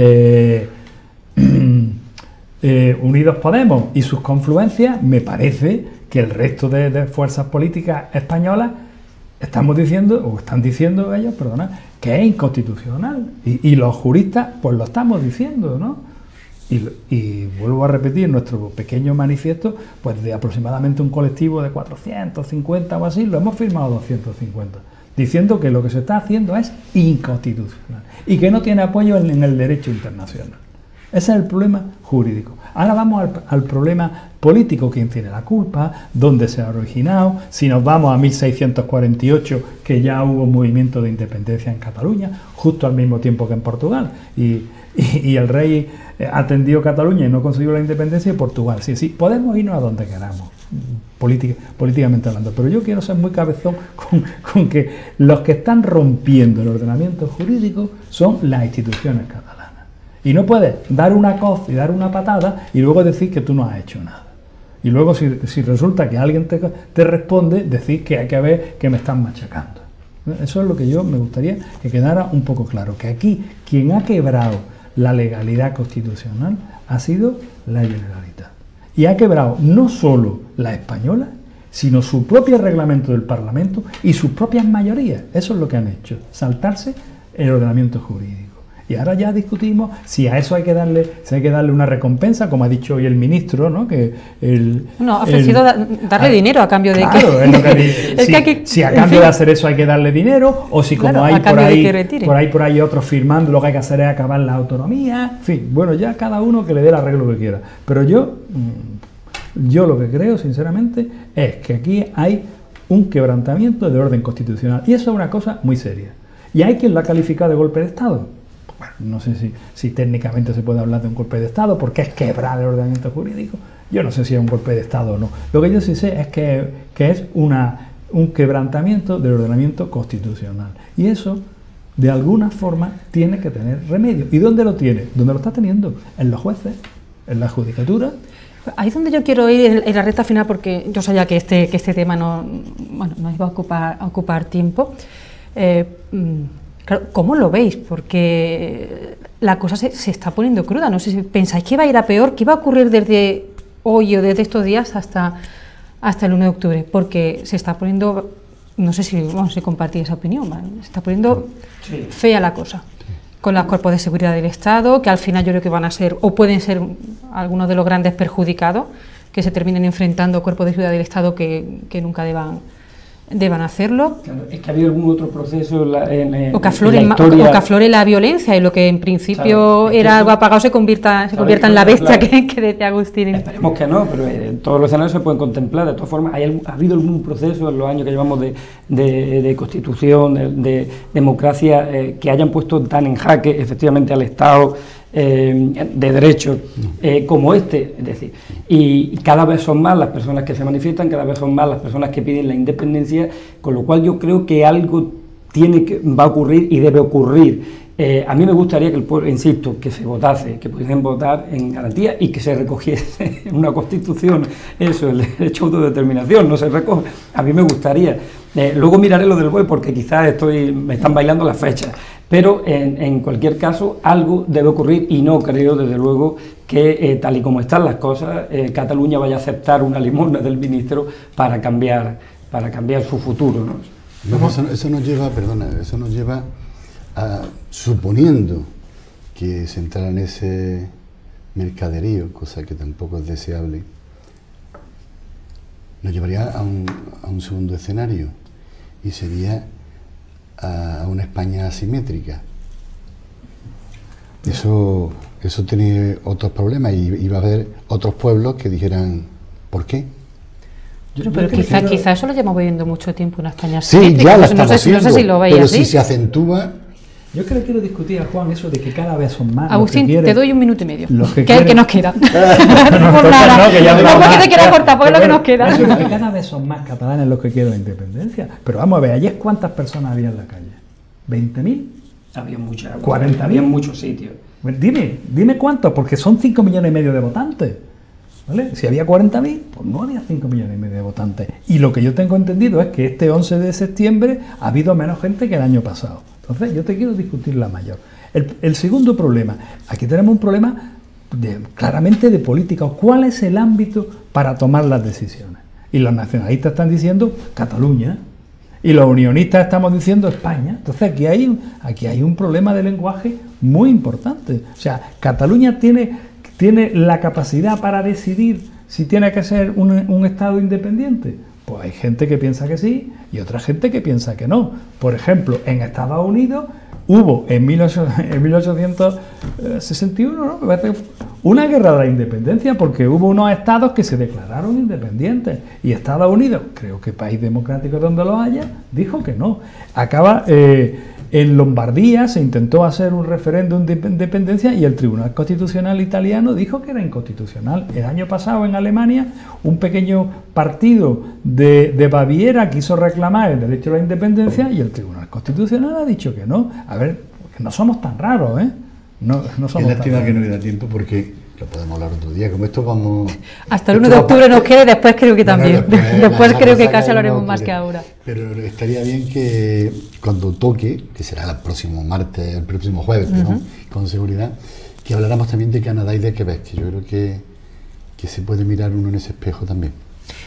Unidos Podemos y sus confluencias, me parece que el resto de fuerzas políticas españolas están diciendo ellos, que es inconstitucional. Y los juristas, pues lo estamos diciendo, ¿no? Y vuelvo a repetir, nuestro pequeño manifiesto, pues de aproximadamente un colectivo de 450 o así, lo hemos firmado 250, diciendo que lo que se está haciendo es inconstitucional y que no tiene apoyo en el derecho internacional. Ese es el problema jurídico. Ahora vamos al problema político, quién tiene la culpa, dónde se ha originado, si nos vamos a 1648, que ya hubo un movimiento de independencia en Cataluña, justo al mismo tiempo que en Portugal, y el rey atendió Cataluña y no consiguió la independencia de Portugal. Sí, podemos irnos a donde queramos, políticamente hablando, pero yo quiero ser muy cabezón con que los que están rompiendo el ordenamiento jurídico son las instituciones catalanas. Y no puedes dar una coz y dar una patada y luego decir que tú no has hecho nada. Y luego si resulta que alguien te responde, decir que hay que ver que me están machacando. Eso es lo que yo me gustaría que quedara un poco claro, que aquí quien ha quebrado la legalidad constitucional ha sido la Generalitat. Y ha quebrado no solo la española, sino su propio reglamento del Parlamento y sus propias mayorías. Eso es lo que han hecho, saltarse el ordenamiento jurídico. Y ahora ya discutimos si a eso hay que darle una recompensa, como ha dicho hoy el ministro, ¿no? Que ha ofrecido darle dinero a cambio de claro, que... Es lo que si a cambio de hacer eso hay que darle dinero, o si como hay por ahí otros firmando, lo que hay que hacer es acabar la autonomía. En fin, bueno, ya cada uno que le dé el arreglo que quiera. Pero yo lo que creo, sinceramente, es que aquí hay un quebrantamiento del orden constitucional. Y eso es una cosa muy seria. Y hay quien lo ha calificado de golpe de Estado. Bueno, no sé si técnicamente se puede hablar de un golpe de Estado, porque es quebrar el ordenamiento jurídico. Yo no sé si es un golpe de Estado o no. Lo que yo sí sé es que es un quebrantamiento del ordenamiento constitucional. Y eso, de alguna forma, tiene que tener remedio. ¿Y dónde lo tiene? ¿Dónde lo está teniendo? En los jueces, en la judicatura. Ahí es donde yo quiero ir en la recta final, porque yo sabía que este tema no iba a ocupar tiempo. Claro, ¿cómo lo veis? Porque la cosa se está poniendo cruda. No sé si pensáis que va a ir a peor, que va a ocurrir desde hoy o desde estos días hasta el 1 de octubre, porque se está poniendo, no sé si compartís esa opinión, ¿vale? Se está poniendo fea la cosa. Con los cuerpos de seguridad del Estado, que al final yo creo que van a ser, o pueden ser algunos de los grandes perjudicados, que se terminen enfrentando cuerpos de seguridad del Estado que nunca deban hacerlo. Claro, es que ha habido algún otro proceso o que aflore la violencia, y lo que en principio era algo apagado se convierta en la bestia que decía Agustín. Esperemos que no, pero todos los escenarios se pueden contemplar. De todas formas, ha habido algún proceso en los años que llevamos de constitución, de democracia, que hayan puesto tan en jaque efectivamente al Estado de derecho como este, es decir, y cada vez son más las personas que se manifiestan, cada vez son más las personas que piden la independencia, con lo cual yo creo que algo va a ocurrir y debe ocurrir. A mí me gustaría que el pueblo, insisto, que se votase, que pudiesen votar en garantía y que se recogiese en una constitución eso, el derecho a autodeterminación, no se recoge. A mí me gustaría. Luego miraré lo del BOE porque quizás me están bailando las fechas, pero en cualquier caso algo debe ocurrir y no creo desde luego que tal y como están las cosas Cataluña vaya a aceptar una limosna del ministro para cambiar su futuro, ¿no? Eso nos lleva a, suponiendo que se entrara en ese mercaderío, cosa que tampoco es deseable, nos llevaría a un segundo escenario, y sería a una España asimétrica. Eso tiene otros problemas, y iba a haber otros pueblos que dijeran ¿por qué? Pero quizá eso lo llevamos viviendo mucho tiempo, una España asimétrica. Sí, ya lo estamos haciendo, no sé si lo veis pero así. Si se acentúa. Yo creo que quiero discutir a Juan eso de que cada vez son más. Agustín, te doy 1 minuto y medio. Que nos queda. No por nada. No porque te quieras cortar, porque es lo que nos queda. Que cada vez son más catalanes los que quieren la independencia. Pero vamos a ver, ayer ¿cuántas personas había en la calle? ¿20.000? Había muchas. ¿40.000? Había en muchos sitios. Dime cuántos, porque son 5,5 millones de votantes. ¿Vale? Si había 40.000, pues no había 5,5 millones de votantes. Y lo que yo tengo entendido es que este 11 de septiembre ha habido menos gente que el año pasado. Entonces, yo te quiero discutir la mayor. El segundo problema, aquí tenemos un problema claramente de política. ¿Cuál es el ámbito para tomar las decisiones? Y los nacionalistas están diciendo Cataluña, y los unionistas estamos diciendo España. Entonces, aquí hay un problema de lenguaje muy importante. O sea, Cataluña tiene la capacidad para decidir si tiene que ser un Estado independiente. Pues hay gente que piensa que sí y otra gente que piensa que no. Por ejemplo, en Estados Unidos hubo en 1861, ¿no? Una guerra de la independencia, porque hubo unos estados que se declararon independientes, y Estados Unidos, creo que país democrático donde lo haya, dijo que no. En Lombardía se intentó hacer un referéndum de independencia y el Tribunal Constitucional italiano dijo que era inconstitucional. El año pasado en Alemania un pequeño partido de Baviera quiso reclamar el derecho a la independencia y el Tribunal Constitucional ha dicho que no. A ver, que no somos tan raros, ¿eh? No somos es lástima que no hubiera tiempo, porque lo podemos hablar otro día. Como esto vamos... Hasta el 1 de octubre nos quede, después creo que también. Después creo que casi hablaremos más que ahora. Pero estaría bien que cuando toque, que será el próximo martes, el próximo jueves, ¿no? Con seguridad, que habláramos también de Canadá y de Quebec, que yo creo que se puede mirar uno en ese espejo también.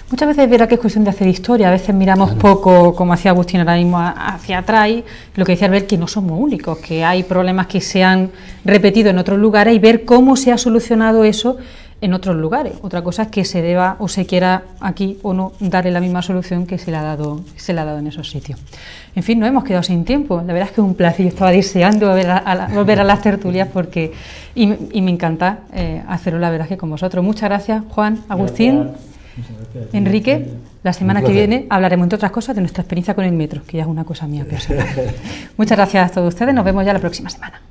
Muchas veces verá que es cuestión de hacer historia, a veces miramos poco, como hacía Agustín ahora mismo, hacia atrás, lo que decía Albert, que no somos únicos, que hay problemas que se han repetido en otros lugares y ver cómo se ha solucionado eso en otros lugares. Otra cosa es que se deba o se quiera aquí o no darle la misma solución que se le ha dado en esos sitios. En fin, nos hemos quedado sin tiempo. La verdad es que es un placer. Yo estaba deseando volver a las tertulias y me encanta hacerlo, la verdad, que con vosotros. Muchas gracias, Juan, Agustín. Gracias. Enrique, la semana que viene hablaremos, entre otras cosas, de nuestra experiencia con el metro, que ya es una cosa mía personal. Muchas gracias a todos ustedes. Nos vemos ya la próxima semana.